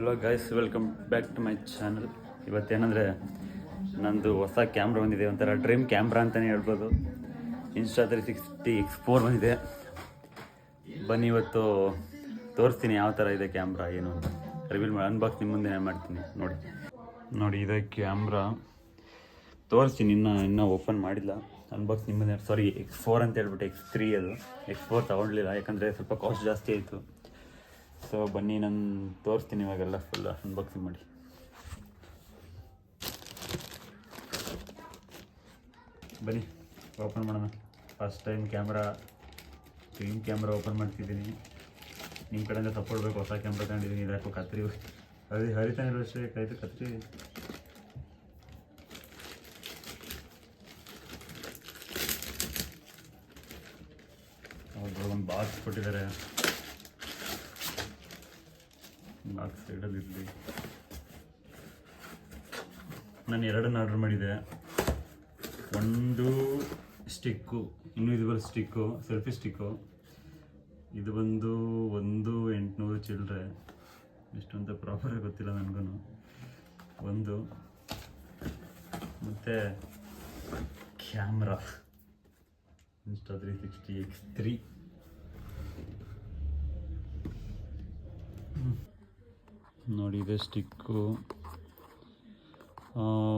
Hello guys, welcome back to my channel. ಇವತ್ತೇನೆಂದರೆ ನಂದು ಹೊಸ ಕ್ಯಾಮ್ರಾ ಬಂದಿದೆ, ಒಂಥರ ಡ್ರೀಮ್ ಕ್ಯಾಮ್ರಾ ಅಂತಲೇ ಹೇಳ್ಬೋದು. Insta360X4 ಬಂದಿದೆ. ಬನ್ನಿ ಇವತ್ತು ತೋರಿಸ್ತೀನಿ ಯಾವ ಥರ ಇದೆ ಕ್ಯಾಮ್ರಾ ಏನು ಅಂತ. ರಿವೀಲ್ ಮಾಡಿ ಅನ್ಬಾಕ್ಸ್ ನಿಮ್ಮ ಮುಂದೆ ಮಾಡ್ತೀನಿ. ನೋಡಿ ಇದೆ ಕ್ಯಾಮ್ರಾ. ತೋರಿಸ್ತೀನಿ, ಇನ್ನೂ ಓಪನ್ ಮಾಡಿಲ್ಲ. ಅನ್ಬಾಕ್ಸ್ ನಿಮ್ಮ ಮುಂದೆ. ಸಾರಿ, X4 ಅಂತ ಹೇಳ್ಬಿಟ್ಟು X3 ಅದು. X4 ತೊಗೊಳ್ಲಿಲ್ಲ, ಯಾಕಂದರೆ ಸ್ವಲ್ಪ ಕಾಸ್ಟ್ ಜಾಸ್ತಿ ಆಯಿತು. ಸೊ ಬನ್ನಿ, ನಾನು ತೋರಿಸ್ತೀನಿ ಇವಾಗೆಲ್ಲ ಫುಲ್ ಅನ್ಬಾಕ್ಸಿಂಗ್ ಮಾಡಿ. ಬನ್ನಿ ಓಪನ್ ಮಾಡೋಣ. First time dream camera open ಮಾಡ್ತಿದ್ದೀನಿ. ನಿಮ್ಮ ಕಡೆಯಿಂದ ಸಪೋರ್ಟ್ ಬೇಕು. ಹೊಸ ಕ್ಯಾಮ್ರಾ ತಗೊಂಡಿದ್ದೀನಿ. ಇದಾಕೋ ಕತ್ರಿ ಹರಿತಾನೆ ಇರೋ ಅಷ್ಟೇ ಕಾಯ್ತು ಕತ್ರಿ. ಒಂದು ಬಾಕ್ಸ್ ಕೊಟ್ಟಿದ್ದಾರೆ. ಬಾಕ್ಸ್ ಸೈಡಲ್ಲಿ ಇರಲಿ. ನಾನು ಎರಡನ್ನು ಆರ್ಡ್ರ್ ಮಾಡಿದೆ. ಒಂದು stick, invisible stick, selfie stick. ಇದು ಬಂದು 1,800 ಚಿಲ್ಲರೆ. ಎಷ್ಟು ಅಂತ ಪ್ರಾಪರಾಗಿ ಗೊತ್ತಿಲ್ಲ ನನಗೂ. ಒಂದು ಮತ್ತು ಕ್ಯಾಮ್ರಾ Insta360X3. ನೋಡಿ, ಇದೆ ಸ್ಟಿಕ್ಕು.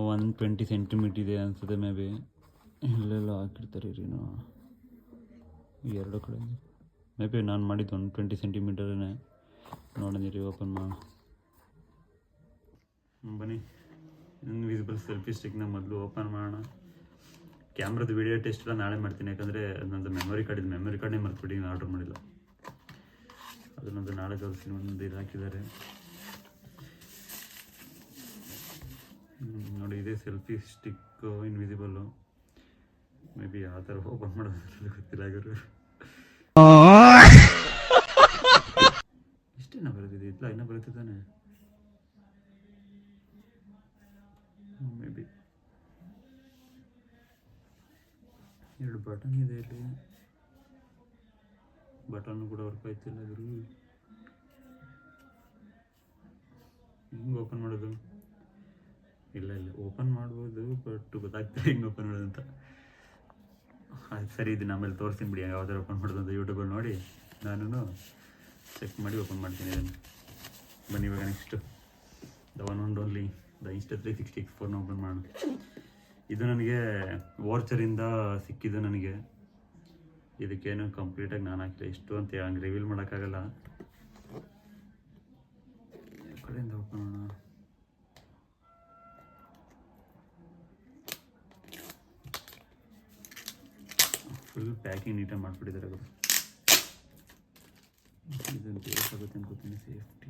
120 ಸೆಂಟಿಮೀಟರ್ ಇದೆ ಅನಿಸುತ್ತೆ. ಮೇ ಬಿ ಇಲ್ಲೆಲ್ಲ ಹಾಕಿರ್ತಾರೆ ರೀ. ಎರಡು ಕಡೆ ಮೇ ಬಿ ನಾನು ಮಾಡಿದ್ದು 120 ಸೆಂಟಿಮೀಟರೇ. ನೋಡಿದಿರಿ, ಓಪನ್ ಮಾಡೋಣ. ಬನ್ನಿ, ಇನ್ವಿಸಿಬಲ್ ಸೆಲ್ಫಿ ಸ್ಟಿಕ್ನ ಮೊದಲು ಓಪನ್ ಮಾಡೋಣ. ಕ್ಯಾಮ್ರದ್ದು ವಿಡಿಯೋ ಟೆಸ್ಟ್ ಎಲ್ಲ ನಾಳೆ ಮಾಡ್ತೀನಿ, ಯಾಕಂದರೆ ನನ್ನದು ಮೆಮೊರಿ ಕಾರ್ಡ್ನೇ ಮರ್ತ್ಬಿಟ್ಟು ಆರ್ಡ್ರ್ ಮಾಡಿಲ್ಲ. ಅದನ್ನೊಂದು ನಾಳೆ ತೋರಿಸ್ತೀನಿ. ಒಂದು ಇದು ಹಾಕಿದ್ದಾರೆ ನೋಡಿ. ಇದೆ ಸೆಲ್ಫಿ ಸ್ಟಿಕ್ಕು, ಇನ್ವಿಸಿಬಲ್ಲು. ಮೇ ಬಿ ಯಾವ ಥರ ಓಪನ್ ಮಾಡೋದು ಗೊತ್ತಿಲ್ಲ. ಗುರು ಇಷ್ಟೇನ ಬರುತ್ತಿದೆ? ಇಲ್ಲ, ಇನ್ನೂ ಬರುತ್ತಿದ್ದಾನೆ. ಮೇ ಬಿ ಎರಡು ಬಟನ್ ಇದೆ ಇಲ್ಲಿ. ಬಟನ್ ಕೂಡ ವರ್ಕ್ ಆಯ್ತಿಲ್ಲ. ಗುರು ಹೆಂಗೆ ಓಪನ್ ಮಾಡೋದು? ಇಲ್ಲ ಓಪನ್ ಮಾಡ್ಬೋದು, ಬಟ್ ಗೊತ್ತಾಗ್ತಿಲ್ಲ ಹೆಂಗೆ ಓಪನ್ ಮಾಡೋದು ಅಂತ. ಅದು ಸರಿ, ಇದು ಆಮೇಲೆ ತೋರಿಸ್ತೀನಿ ಬಿಡಿ ಯಾವ ಥರ ಓಪನ್ ಮಾಡೋದು ಅಂತ. ಯೂಟ್ಯೂಬಲ್ಲಿ ನೋಡಿ ನಾನು ಚೆಕ್ ಮಾಡಿ ಓಪನ್ ಮಾಡ್ತೀನಿ ಇದನ್ನು. ಬನ್ನಿ ಇವಾಗ next the one and only the Insta360X4 open ಮಾಡೋಣ. ಇದು ನನಗೆ ವೋರ್ಚರಿಂದ ಸಿಕ್ಕಿದ್ದು. ನನಗೆ ಇದಕ್ಕೇನು ಕಂಪ್ಲೀಟಾಗಿ ನಾನು ಹಾಕಿಲ್ಲ. ಎಷ್ಟು ಅಂತ ಹಂಗೆ ರಿವೀಲ್ ಮಾಡೋಕ್ಕಾಗಲ್ಲ. ಕಡೆಯಿಂದ ಓಪನ್ ಮಾಡೋಣ. ಫುಲ್ ಪ್ಯಾಕಿಂಗ್ ನೀಟಾಗಿ ಮಾಡಿಬಿಟ್ಟಿದ್ದಾರೆ ಅವರು. ಇದನ್ನು ಬೇಕಾಗುತ್ತೆ ಅನ್ಕೋತೀನಿ. ಸೇಫ್ಟಿ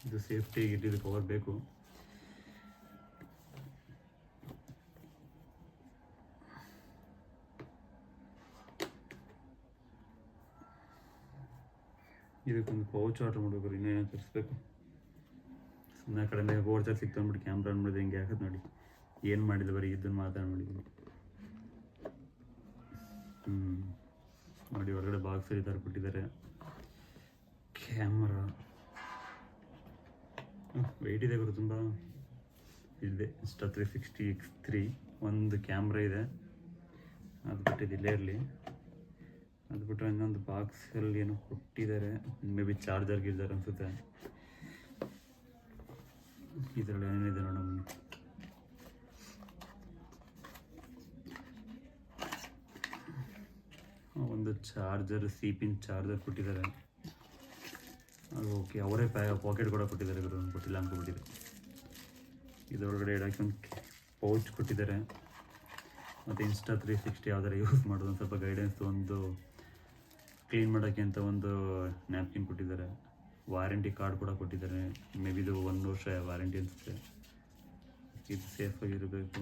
ಇದು ಸೇಫ್ಟಿಗೆ ಇಟ್ಟಿದ್ದು ಕವರ್ ಬೇಕು. ಇದಕ್ಕೊಂದು ಪೌಚ್ ಆರ್ಡ್ರ್ ಮಾಡಬೇಕು. ಇನ್ನೇನು ತರಿಸ್ಬೇಕು. ಸುಮ್ಮನೆ ಕಡೆಯಿಂದ ವೋಚರ್ ಸಿಕ್ತು ಅಂದ್ಬಿಟ್ಟು ಕ್ಯಾಮ್ರಾ ಅಂದ್ಬಿಟ್ಟು ಹೆಂಗೆ ಹಾಕೋದು ನೋಡಿ. ಏನು ಮಾಡಿಲ್ಲ, ಬರೀ ಇದನ್ನು ಮಾತಾಡ್ಬಿಟ್ಟಿದ್ದೀನಿ. ನೋಡಿ, ಹೊರಗಡೆ ಬಾಕ್ಸ್ ಈ ಥರ ಕೊಟ್ಟಿದ್ದಾರೆ. ಕ್ಯಾಮ್ರಾ ವೆಯ್ಟ್ ಇದೆ ಗುರು, ತುಂಬ ಇದೆ. Insta360X3 ಒಂದು ಕ್ಯಾಮ್ರಾ ಇದೆ. ಅದು ಬಿಟ್ಟಿದ್ದು ಇಲ್ಲೇ ಇರಲಿ. ಅದು ಬಿಟ್ಟರೆ ಇನ್ನೊಂದು ಬಾಕ್ಸಲ್ಲಿ ಏನೋ ಕೊಟ್ಟಿದ್ದಾರೆ. ಮೇ ಬಿ ಚಾರ್ಜರ್ ಅನಿಸುತ್ತೆ. ಇದರಲ್ಲಿ ಏನೇನಿದೆ ನೋಡೋಣ. ಒಂದು ಚಾರ್ಜರ್, ಪಿನ್ ಚಾರ್ಜರ್ ಕೊಟ್ಟಿದ್ದಾರೆ. ಅದು ಓಕೆ. ಅವರೇ ಪಾಕೆಟ್ ಕೂಡ ಕೊಟ್ಟಿದ್ದಾರೆ. ಗೊತ್ತಿಲ್ಲ ಅಂದ್ಕೊಬಿಟ್ಟಿದೆ. ಇದರೊಳಗಡೆ ಇಡೋಕ್ಕೆ ಒಂದು ಪೌಚ್ ಕೊಟ್ಟಿದ್ದಾರೆ. ಮತ್ತು Insta360 ಯಾವ್ದಾರು ಯೂಸ್ ಮಾಡೋದು ಒಂದು ಸ್ವಲ್ಪ ಗೈಡೆನ್ಸ್, ಒಂದು ಕ್ಲೀನ್ ಮಾಡೋಕ್ಕೆ ಅಂತ ಒಂದು ನ್ಯಾಪ್ಕಿನ್ ಕೊಟ್ಟಿದ್ದಾರೆ. ವಾರಂಟಿ ಕಾರ್ಡ್ ಕೂಡ ಕೊಟ್ಟಿದ್ದಾರೆ. ಮೇ ಬಿ ಇದು 1 ವರ್ಷ ವಾರಂಟಿ ಅನಿಸುತ್ತೆ. ಇದು ಸೇಫಾಗಿರಬೇಕು.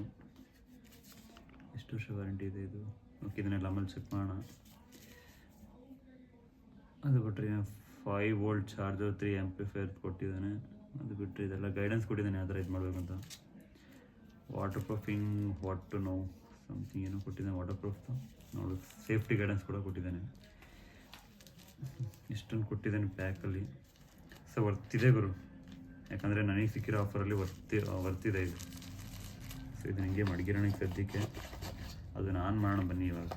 ಎಷ್ಟು ವರ್ಷ ವಾರಂಟಿ ಇದೆ ಇದು? ಓಕೆ, ಇದನ್ನೆಲ್ಲ ಆಮೇಲೆ ಚೆಕ್ ಮಾಡೋಣ. ಅದು ಬಿಟ್ಟರೆ 5 ವೋಲ್ಟ್ ಚಾರ್ಜರ್, 3 ಆಂಪ್ಲಿಫೈರ್ ಕೊಟ್ಟಿದ್ದಾನೆ. ಅದು ಬಿಟ್ಟರೆ ಇದೆಲ್ಲ ಗೈಡೆನ್ಸ್ ಕೊಟ್ಟಿದ್ದಾನೆ ಯಾವ ಥರ ಇದು ಮಾಡಬೇಕಂತ. Water proofing, what to know, something ಏನೋ ಕೊಟ್ಟಿದ್ದಾನೆ ವಾಟರ್ ಪ್ರೂಫ್ದು ನೋಡು. ಸೇಫ್ಟಿ ಗೈಡೆನ್ಸ್ ಕೂಡ ಕೊಟ್ಟಿದ್ದಾನೆ. ಇಷ್ಟೊಂದು ಕೊಟ್ಟಿದ್ದಾನೆ ಪ್ಯಾಕಲ್ಲಿ. ಸೊ ವರ್ತಿದೆ ಗುರು, ಯಾಕಂದರೆ ನನಗೆ ಸಿಕ್ಕಿರೋ ಆಫರಲ್ಲಿ ವರ್ತಿದೆ ಇದು. ಸೊ ಇದು ನನಗೆ ಮಡಗಿರೋಣ ಸದ್ಯಕ್ಕೆ. ಅದನ್ನ ಆನ್ ಮಾಡೋಣ ಬನ್ನಿ ಇವಾಗ.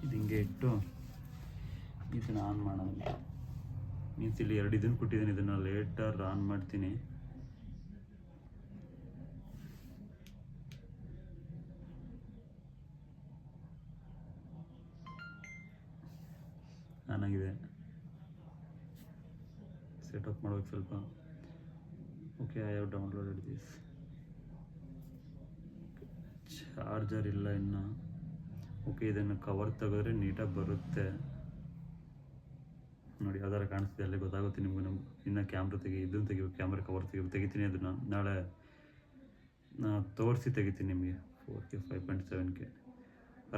ಇದು ಹಿಂಗೆ ಇಟ್ಟು ಇದನ್ನು ಆನ್ ಮಾಡೋಣ. ಮೀನ್ಸ್ ಇಲ್ಲಿ 2 ಇದನ್ನು ಕೊಟ್ಟಿದ್ದೀನಿ, ಇದನ್ನು ಲೇಟರ್ ಆನ್ ಮಾಡ್ತೀನಿ. ಆನಾಗಿದೆ. ಸೆಟಪ್ ಮಾಡೋಕ್ಕೆ ಸ್ವಲ್ಪ. Okay, I have downloaded this. Charger ಇಲ್ಲ ಇನ್ನು. ಓಕೆ, ಇದನ್ನು ಕವರ್ ತೆಗೆದ್ರೆ ನೀಟಾಗಿ ಬರುತ್ತೆ ನೋಡಿ. ಯಾವ್ದಾರು ಕಾಣಿಸ್ತಿದೆ ಅಲ್ಲೇ ಗೊತ್ತಾಗುತ್ತೆ ನಿಮಗೂ. ಇನ್ನು ಕ್ಯಾಮ್ರಾ ಇದನ್ನು ತೆಗಿಬೇಕು, ಕ್ಯಾಮ್ರಾ ಕವರ್ ತೆಗಿತೀನಿ. ಅದನ್ನು ನಾಳೆ ತೋರಿಸಿ ತೆಗಿತೀನಿ ನಿಮಗೆ. 4K 5.7K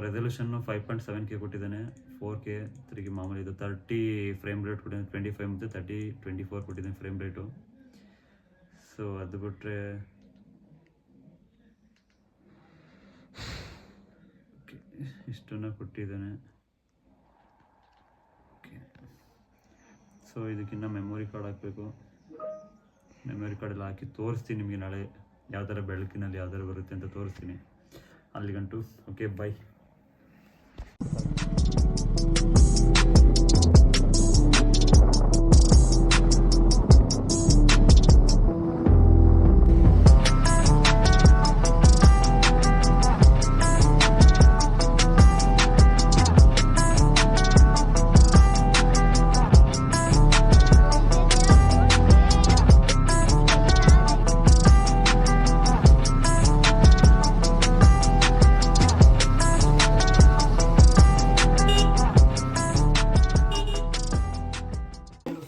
ರೆಸಲ್ಯೂಷನ್ನು 5.7K ಕೊಟ್ಟಿದ್ದಾನೆ. 4K 3K ಮಾಮೂಲಿ. ಇದು 30 ಫ್ರೇಮ್ ರೇಟ್ ಕೊಟ್ಟಿದ್ದಾನೆ. 25 ಮತ್ತು 30 24 ಕೊಟ್ಟಿದ್ದಾನೆ ಫ್ರೇಮ್ ರೇಟು. ಸೊ ಅದು ಬಿಟ್ಟರೆ ಇಷ್ಟನ್ನು ಕೊಟ್ಟಿದ್ದಾನೆ. ಓಕೆ, ಸೊ ಇದಕ್ಕಿನ್ನ ಮೆಮೊರಿ ಕಾರ್ಡ್ ಹಾಕಬೇಕು. ಮೆಮೊರಿ ಕಾರ್ಡೆಲ್ಲ ಹಾಕಿ ತೋರಿಸ್ತೀನಿ ನಿಮಗೆ ನಾಳೆ ಯಾವ ಥರ ಬೆಳಕಿನಲ್ಲಿ ಯಾವ ಥರ ಬರುತ್ತೆ ಅಂತ ತೋರಿಸ್ತೀನಿ. ಅಲ್ಲಿಗಂಟು ಓಕೆ, ಬೈ.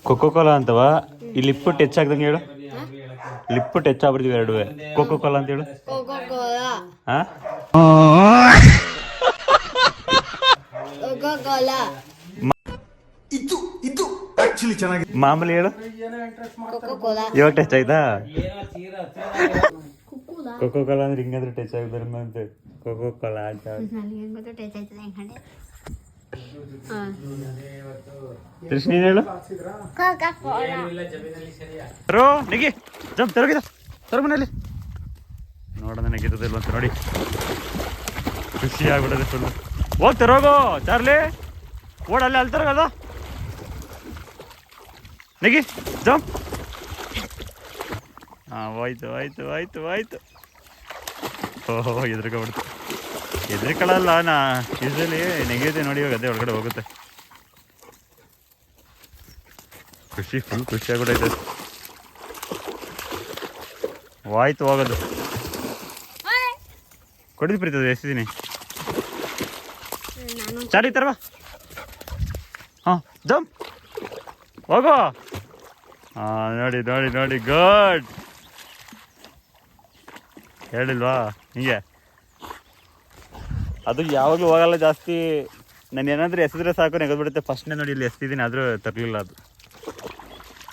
ಕೊಕೋ ಕೋಲಾ ಅಂತವ ಈ ಲಿಪ್ಪು ಟಚ್ ಆಗ್ದಂಗೆ ಹೇಳು. ಲಿಪ್ಪು ಟಚ್ ಆಗ್ಬಿಡ್ತೀವಿ ಎರಡುವೆ. ಕೊಕೋ ಕೋಲಾ ಅಂತ ಹೇಳು. ಮಾಮೂಲಿ ಹೇಳು. ಇವಾಗ ಟಚ್ ಆಯ್ತಾ? ಕೊಕೋ ಕೋಲಾ ಅಂದ್ರೆ ಹಿಂಗಂದ್ರೆ ಟಚ್ ಆಗಿದ್ರೆ ಕೊಕೋ ಕೋಲಾ ಅಂತ. ಕೃಷ್ಣ ಹೇಳು. ರೋ ನೆಗಿ ಜಂಪ್ ತರೋಗಿದ ತರ ಮನೇಲಿ ನೋಡೋಣ ನೆಗಿತದಿಲ್ವ ಅಂತ ನೋಡಿ. ಖುಷಿ ಆಗ್ಬಿಡೋದು ಫುಲ್ಲು. ಹೋಗ್ತಾರೋಗೋ ಚಾರ್ಲಿ, ಓಡಲ್ಲಿ ಅಲ್ಲಿ ತರೋಗದ ನೆಗಿ ಜಂಪ್. ಹಾಂ, ಹೋಯ್ತು ಆಯ್ತು ಆಯ್ತು ಆಯ್ತು. ಓಹೋ, ಎದುರ್ಕೊಬಿಡ್ತು. ಎದುರ್ಕೊಳ್ಳಲ್ಲ ನಾ ಯೂಶಲಿ ನೆಗೆಯುತ್ತೆ ನೋಡಿ. ಇವಾಗ ಅದೇ ಒಳಗಡೆ ಹೋಗುತ್ತೆ. ಖುಷಿ, ಫುಲ್ ಖುಷಿ ಆಗ್ಬಿಟ್ಟೈತೆ. ಆಯ್ತು ಹೋಗೋದು. ಕೊಡಿದ್ ಪ್ರೀತದ ಎಷ್ಟಿದ್ದೀನಿ ಚಾಡಿ ತರವಾ. ಹಾಂ, ಜಂಪ್ ಹೋಗೋ. ಹಾಂ, ನೋಡಿ ನೋಡಿ ನೋಡಿ, ಗುಡ್. ಹೇಳಿಲ್ವಾ ಹಿಂಗೆ? ಅದು ಯಾವಾಗಲೂ ಹೋಗಲ್ಲ ಜಾಸ್ತಿ. ನಾನು ಏನಾದರೂ ಎಸೆದ್ರೆ ಸಾಕು ನೆಗೆದ್ಬಿಡುತ್ತೆ. ಫಸ್ಟ್ನೇ ನೋಡಿ ಇಲ್ಲಿ ಎಸ್ತಿದ್ದೀನಿ, ಆದರೂ ತರಲಿಲ್ಲ ಅದು.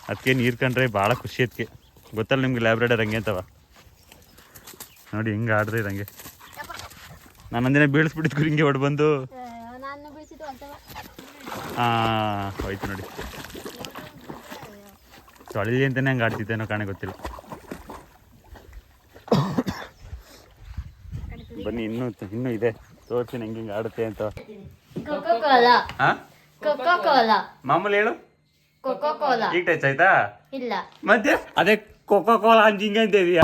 ಅದಕ್ಕೆ ನೀರು ಕಂಡ್ರೆ ಭಾಳ ಖುಷಿ. ಅದಕ್ಕೆ ಗೊತ್ತಲ್ಲ ನಿಮ್ಗೆ ಲ್ಯಾಬ್ರೇಡರ್ ಹಂಗೆ ಅಂತವ ನೋಡಿ. ಹಿಂಗೆ ಆಡ್ದೆ ಹಂಗೆ. ನಾನು ಒಂದಿನ ಬೀಳಿಸ್ಬಿಟ್ಟಿದ್ದು ಹಿಂಗೆ ಹೊಡ್ ಬಂದು. ಹಾಂ, ಹೋಯ್ತು ನೋಡಿ. ತೊಳಿಲಿ ಅಂತಲೇ ಹಂಗೆ ಆಡ್ತಿದ್ದೇನೋ ಕಾಣೆ, ಗೊತ್ತಿಲ್ಲ. ಬನ್ನಿ, ಇನ್ನೂ ಇದೆ ತೋರಿಸ್ತೀನಿ ಹೆಂಗೆ ಹಿಂಗೆ ಆಡುತ್ತೆ ಅಂತ. ಮಾಮೂಲಿ ಹೇಳು. ಈಗ ಟಚ್ ಆಯ್ತಾ? ಇಲ್ಲ ಮತ್ತೆ ಅದೇ ಕೊಕೋ ಕೋಲಾ ಅಂತ ಹಿಂಗೆ ಅಂತ ಇದೆಯಾ?